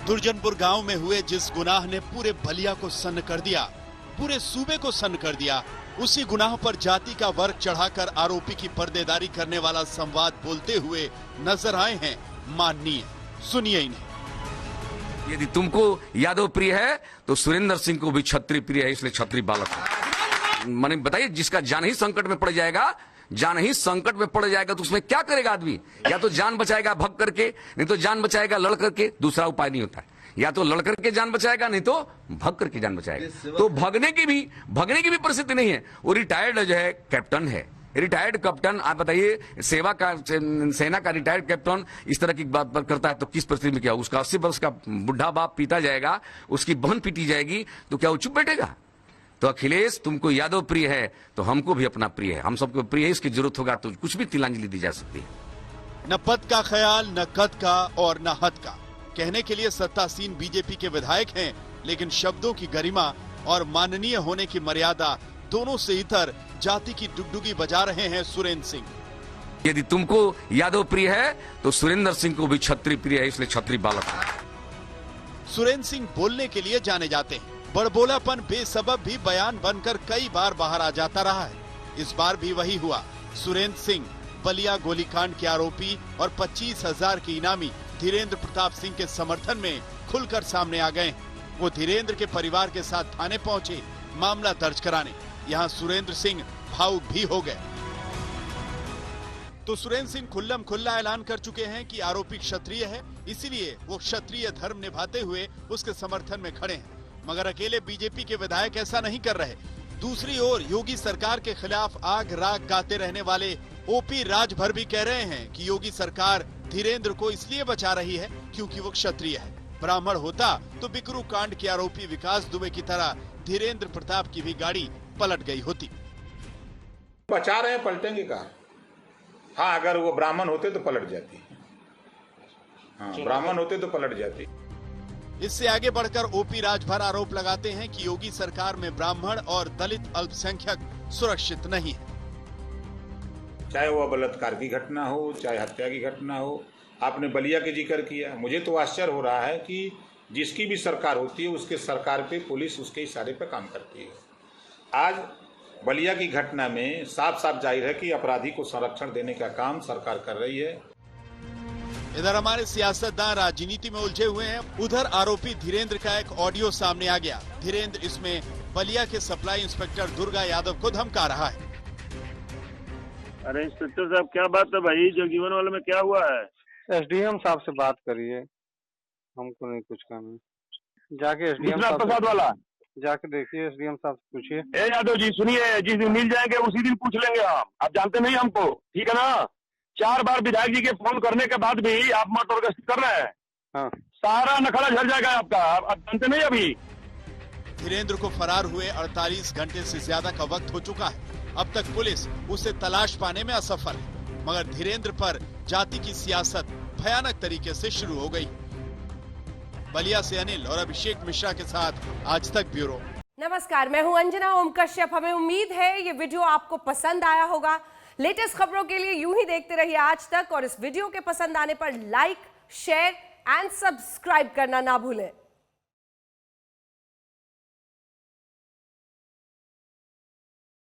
दुर्जनपुर गांव में हुए जिस गुनाह ने पूरे बलिया को सन्न कर दिया, पूरे सूबे को सन्न कर दिया, उसी गुनाह पर जाति का वर्ग चढ़ाकर आरोपी की पर्देदारी करने वाला संवाद बोलते हुए नजर आए हैं माननीय। सुनिए इन्हें। यदि तुमको यादव प्रिय है तो सुरेंद्र सिंह को भी छत्री प्रिय है, इसलिए छत्री बालक मैंने बताइए, जिसका जान ही संकट में पड़ जाएगा, जान ही संकट में पड़ जाएगा तो उसमें क्या करेगा आदमी? या तो जान बचाएगा भग करके, नहीं तो जान बचाएगा लड़ करके। दूसरा उपाय नहीं होता है, या तो लड़ करके जान बचाएगा, नहीं तो भग करके जान बचाएगा। तो भगने की भी परिस्थिति नहीं है। वो रिटायर्ड जो है कैप्टन है, रिटायर्ड कैप्टन। आप बताइए, सेना का रिटायर्ड कैप्टन इस तरह की बात करता है तो किस परिस्थिति में क्या? उसका 80 वर्ष का बुढ़ा बाप पीटा जाएगा, उसकी बहन पीटी जाएगी, तो क्या वो चुप बैठेगा? तो अखिलेश, तुमको यादव प्रिय है तो हमको भी अपना प्रिय है, हम सबको प्रिय है। इसकी जरूरत होगा तो कुछ भी तिलांजलि दी जा सकती है। न पद का ख्याल, न कद का और न हद का। कहने के लिए सत्तासीन बीजेपी के विधायक हैं, लेकिन शब्दों की गरिमा और माननीय होने की मर्यादा दोनों से इतर जाति की डुगडुगी बजा रहे हैं सुरेंद्र सिंह। यदि तुमको यादव प्रिय है तो सुरेंद्र सिंह को भी छत्री प्रिय है, इसलिए छत्री बालक। सुरेंद्र सिंह बोलने के लिए जाने जाते हैं। बड़बोलापन बेसबब भी बयान बनकर कई बार बाहर आ जाता रहा है। इस बार भी वही हुआ। सुरेंद्र सिंह बलिया गोलीकांड के आरोपी और 25,000 के इनामी धीरेन्द्र प्रताप सिंह के समर्थन में खुलकर सामने आ गए। वो धीरेन्द्र के परिवार के साथ थाने पहुंचे मामला दर्ज कराने। यहाँ सुरेंद्र सिंह भावुक भी हो गए। तो सुरेंद्र सिंह खुल्लम खुल्ला ऐलान कर चुके हैं कि आरोपी क्षत्रिय है, इसीलिए वो क्षत्रिय धर्म निभाते हुए उसके समर्थन में खड़े हैं। मगर अकेले बीजेपी के विधायक ऐसा नहीं कर रहे। दूसरी ओर योगी सरकार के खिलाफ आग राग गाते रहने वाले ओपी राजभर भी कह रहे हैं कि योगी सरकार धीरेन्द्र को इसलिए बचा रही है क्योंकि वो क्षत्रिय है। ब्राह्मण होता तो बिकरू कांड के आरोपी विकास दुबे की तरह धीरेन्द्र प्रताप की भी गाड़ी पलट गई होती। बचा रहे हैं, पलटेंगे कहा? हाँ, अगर वो ब्राह्मण होते तो पलट जाती। हाँ, ब्राह्मण होते तो पलट जाती। इससे आगे बढ़कर ओपी राजभर आरोप लगाते हैं कि योगी सरकार में ब्राह्मण और दलित अल्पसंख्यक सुरक्षित नहीं है। चाहे वो बलात्कार की घटना हो, चाहे हत्या की घटना हो। आपने बलिया के जिक्र किया, मुझे तो आश्चर्य हो रहा है कि जिसकी भी सरकार होती है उसके सरकार पे पुलिस उसके इशारे पे काम करती है। आज बलिया की घटना में साफ साफ जाहिर है कि अपराधी को संरक्षण देने का काम सरकार कर रही है। इधर हमारे सियासतदान राजनीति में उलझे हुए हैं, उधर आरोपी धीरेन्द्र का एक ऑडियो सामने आ गया। धीरेन्द्र इसमें बलिया के सप्लाई इंस्पेक्टर दुर्गा यादव को धमका रहा है। अरे इंस्पेक्टर साहब, क्या बात है भाई? जगजीवन वाले में क्या हुआ है? एसडीएम साहब से बात करिए, हमको नहीं कुछ करना। जाके एसडीएम साहब प्रसाद वाला जाके देखिए, एसडीएम साहब से पूछिए। ए यादव जी सुनिए, जिस दिन मिल जाएंगे उसी दिन पूछ लेंगे हम। आप जानते नहीं हमको, ठीक है ना? 4 बार विधायक जी के फोन करने के बाद भी आप मर्डरगश्ती कर रहे हैं। हाँ। सारा नखड़ा झड़ जाएगा आपका। आप जानते नहीं अभी। धीरेन्द्र को फरार हुए 48 घंटे से ज्यादा का वक्त हो चुका है। अब तक पुलिस उसे तलाश पाने में असफल है, मगर धीरेन्द्र पर जाति की सियासत भयानक तरीके से शुरू हो गई। बलिया से अनिल और अभिषेक मिश्रा के साथ आज तक ब्यूरो। नमस्कार, मैं हूं अंजना ओम कश्यप। हमें उम्मीद है ये वीडियो आपको पसंद आया होगा। लेटेस्ट खबरों के लिए यूं ही देखते रहिए आज तक, और इस वीडियो के पसंद आने पर लाइक, शेयर एंड सब्सक्राइब करना ना भूलें।